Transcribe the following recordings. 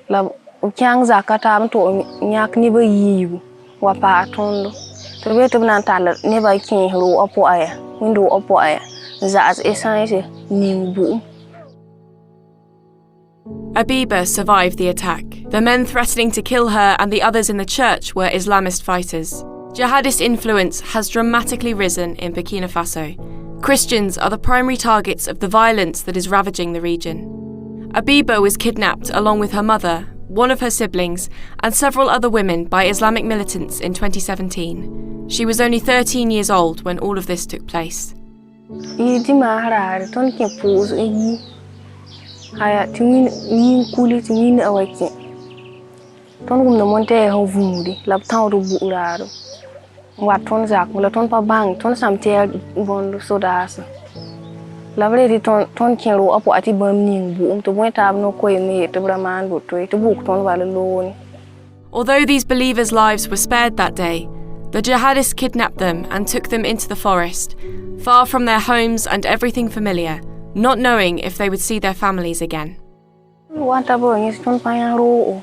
La kyang zakata am to nyak ni ba yiwu wa pa tondo. To be to nan tala ne ba kin ro opo aya. Window opo aya. Za as essence ni bu. Habiba survived the attack. The men threatening to kill her and the others in the church were Islamist fighters. Jihadist influence has dramatically risen in Burkina Faso. Christians are the primary targets of the violence that is ravaging the region. Habiba was kidnapped along with her mother, one of her siblings, and several other women by Islamic militants in 2017. She was only 13 years old when all of this took place. Haya timin kuli timin awaki ton gum no monte ho vumudi lab taw do buurado wat ton zak wala ton pa bang ton samte bondo sodas labre ton kero apo ati bam ning bu to bonta no koy me to braman bu to buk ton wala loni. Although these believers' lives were spared that day, the jihadists kidnapped them and took them into the forest, far from their homes and everything familiar, not knowing if they would see their families again. What about is ton paya ro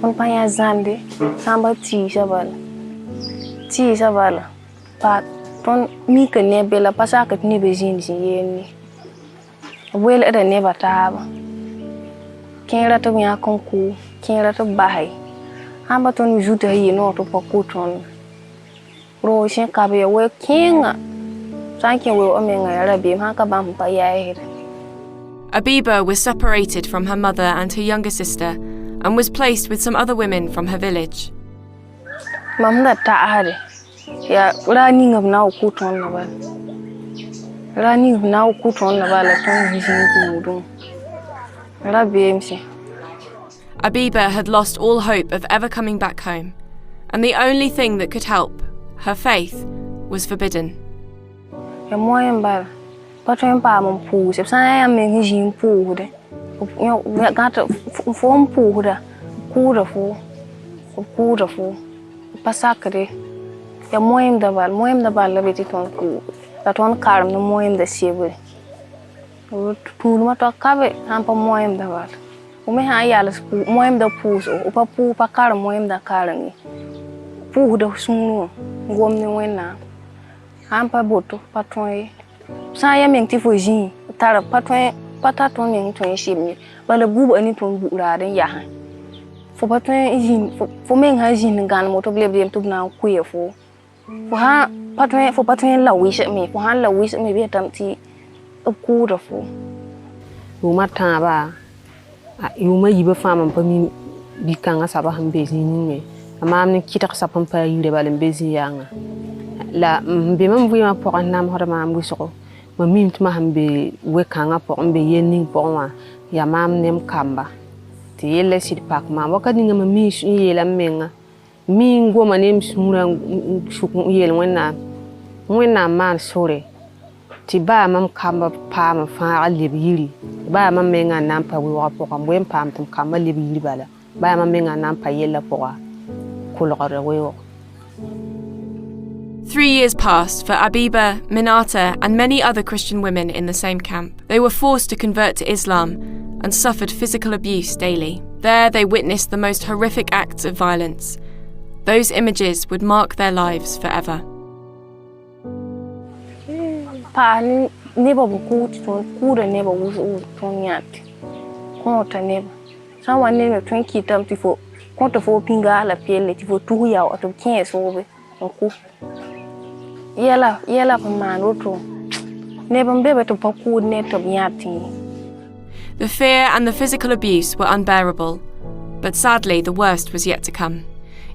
ton paya zande samba ti sabal pa ton mi ke ne bela pasaka ni bezin yeni wel ada ne bataba kenra to nya konku kenra to bahai amba ton juta yi no to pakuton ro shen kabe we kinga. Habiba was separated from her mother and her younger sister and was placed with some other women from her village. Mamda ta'ade ya running of now put on the well. Running now put on the well Habiba had lost all hope of ever coming back home, and the only thing that could help, her faith, was forbidden. Ya moyen bar patron pa mon pu se sa ya men jin pu de yo gata fom pu da ku da fu pasakre ya moyen da bal la beti ton ku da ton karm no moyen da sebe tu ma to kabe han pa moyen da bal o me ha ya la pu moyen da pu so o pa pu pa kar moyen da karni pu da sunu gom ni wena Ampa boto patron saya meng ti fojin tara patron pataton meng ton shimni bala bubu ani ton buura den ya fo patron izin fo meng ha jin gan moto blem to na kuye fo ha patron la wisha me fo han la wisha me be tamti ku da fo o mata ba yu ma yiba fama pa mi bikanga saba hambe zinin me amma amne kita sapam pa yule balen bezi yanga la be mam vuyama po nam hoda mam buso ma mim tuma hambe we kanga po mbe yening po wa ya mam nem kamba ti yele sid pak ma wakati ngam mi yela menga mi ngoma nem sura shukun yel wena man sore ti ba mam kamba pa ma fa alib yiri ba mam menga nam pa we wa po kam wem pam tum kamba lib yiri bala ba mam menga nam pa yela po wa kulore we. 3 years passed for Habiba, Minata, and many other Christian women in the same camp. They were forced to convert to Islam and suffered physical abuse daily. There they witnessed the most horrific acts of violence. Those images would mark their lives forever. Yela pamanuto nebam bebe to pakud neto nyati. The fear and the physical abuse were unbearable, but sadly the worst was yet to come.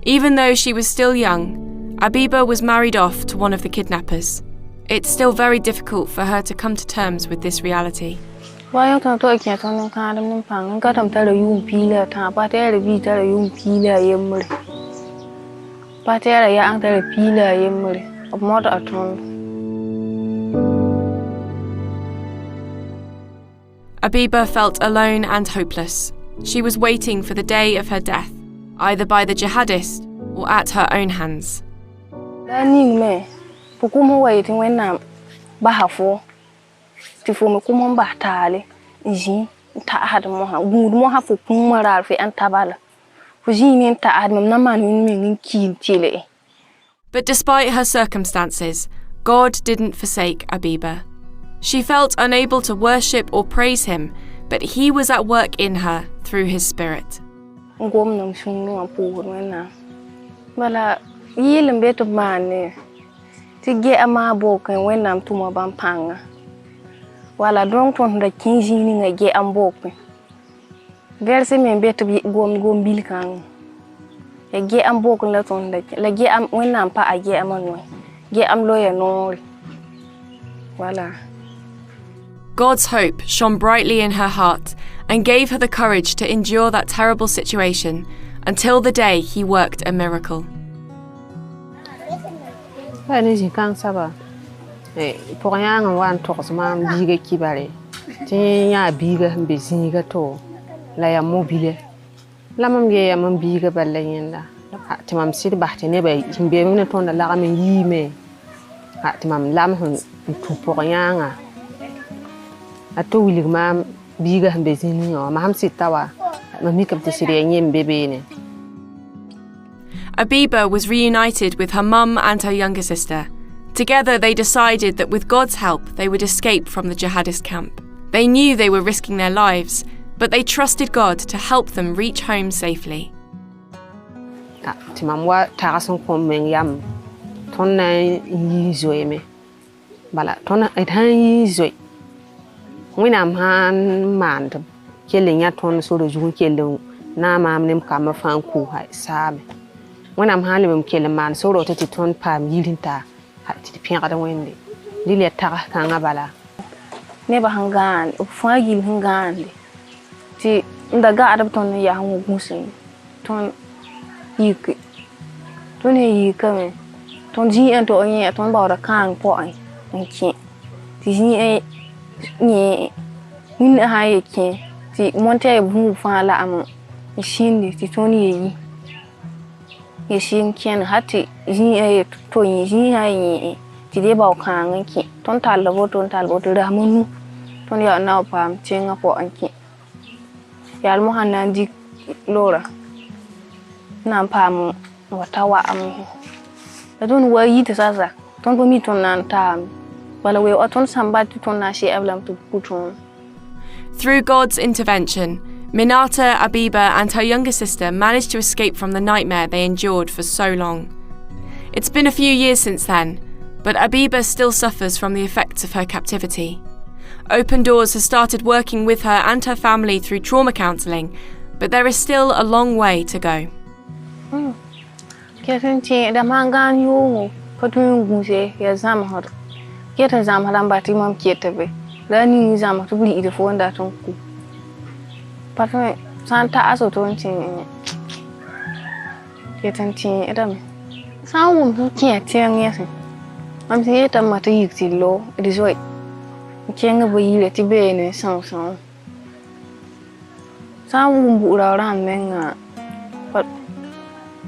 Even though she was still young, Habiba was married off to one of the kidnappers. It's still very difficult for her to come to terms with this reality. Why to ikyaton kadam nim pang gadam tare yum pila ta patere bi tare yum pila yemre. Patere ya ang tare pila yemre. Of more at all. Habiba felt alone and hopeless. She was waiting for the day of her death, either by the jihadist or at her own hands. Me, Pukumo waiting when I'm Bahafo, Tifo Mukumum Batali, Iji, ta'ad mo ha gud mo ha fu kumaral fi antabala fu jinin ta'ad mem naman min kin chile. But despite her circumstances, God didn't forsake Habiba. She felt unable to worship or praise him, but he was at work in her through his spirit. Ngom nam sunu apu na bala yilim beto mane ti ge ama bokan wenam tuma ban panga wala don ton da kinji ni nga ge am bokan verse men beto gom bil kan e ge am bokan la ton da la ge am wenam pa a ge amano ge am loya no wala. God's hope shone brightly in her heart and gave her the courage to endure that terrible situation until the day he worked a miracle. Ni jikang saba pour yang wan tos mam biga kibare ti ya biga be zinga to la ya mobile la mam ye ya mam biga balle yenda ti mam sid bahti ne be timbe min ton da la men yime ha ti mam lam hun tu pour yang ato wilig mam biga be zinga mam sitawa mami kam ti sire nyem bebe ne. Habiba was reunited with her mum and her younger sister. Together they decided that with God's help they would escape from the jihadist camp. They knew they were risking their lives, but they trusted God to help them reach home safely. Ti mam wa tarason ko men yam ton na yi zoeme bala ton ai han yi zoi winam han mand kele nya ton so do jun kele na mam nem kam fan ku ha sabe wenam han lem kele man so ro tati ton pam yirinta ha ti pin kada wende lile ta kan bala Ne ba hangan fa yil hangan ti ndaga adab ton ya han musin ton yiki ton yi kame ton ji en to yen ton ba da kan po ai nki ti ji e ni min ha yake ti monte bu fa la am shindi ti ton yi shin ken hati ji e to yi ji ha yi ti de ba kan nki ton talabo da munu ton ya na pam chenga po anki yal mo hanan di lora nan pam watawa am adon wa yi ta sasa ton bo mi ton nan tam wala we oton sambati ton na she ablam to puton. Through God's intervention, Minata, Habiba and her younger sister managed to escape from the nightmare they endured for so long. It's been a few years since then, but Habiba still suffers from the effects of her captivity. Open Doors has started working with her and her family through trauma counselling, but there is still a long way to go. Ketenche da mangan yo patun guse ya zam har keta zam halan bati mam ketebe da ni zam to buli ide fo nda ton ku patun santa aso ton chin ketenche adam sawum hu keteng yesi am se ta mata yiksi lo it is right kenga bo yile ti be ne sang sawum bu ra ran menga pat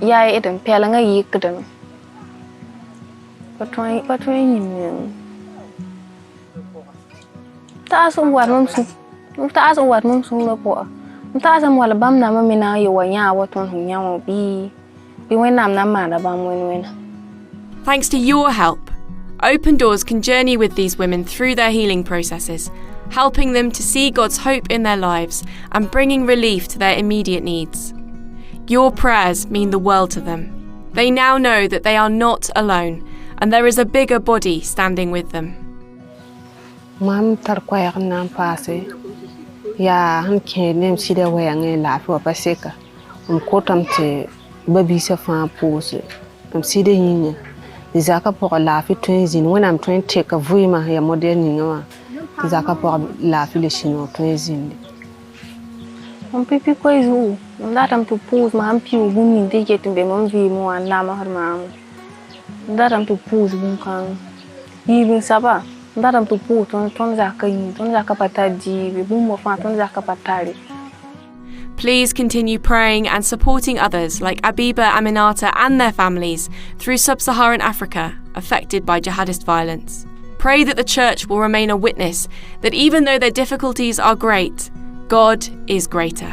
yai eden pelanga yikden patoi nim ta so wat mum su lo po ta sa mo la bam na ma mina yo wa nya wa ton hu nya wo bi wen nam na ma da bam wen. Thanks to your help, Open Doors can journey with these women through their healing processes, helping them to see God's hope in their lives and bringing relief to their immediate needs. Your prayers mean the world to them. They now know that they are not alone and there is a bigger body standing with them. Mam tar kwaya nan pase ya han ke nem sida waya ngai la fo paseka ko tamte babi sa fa pose tam sida yinya zaka pour la fi twinzin wona am twin take vuima ya modern ngwa zaka pour la fi le chino twinzin On pipi ko izu ndatam to pose ma am piu bun ni de be mon vi mo an la ma har ma ndatam to pose bun kan yibin saba ndatam to pose ton zaka pataji be bun mo fa ton zaka patari. Please continue praying and supporting others like Habiba, Aminata and their families through sub-Saharan Africa affected by jihadist violence. Pray that the church will remain a witness that even though their difficulties are great, God is greater.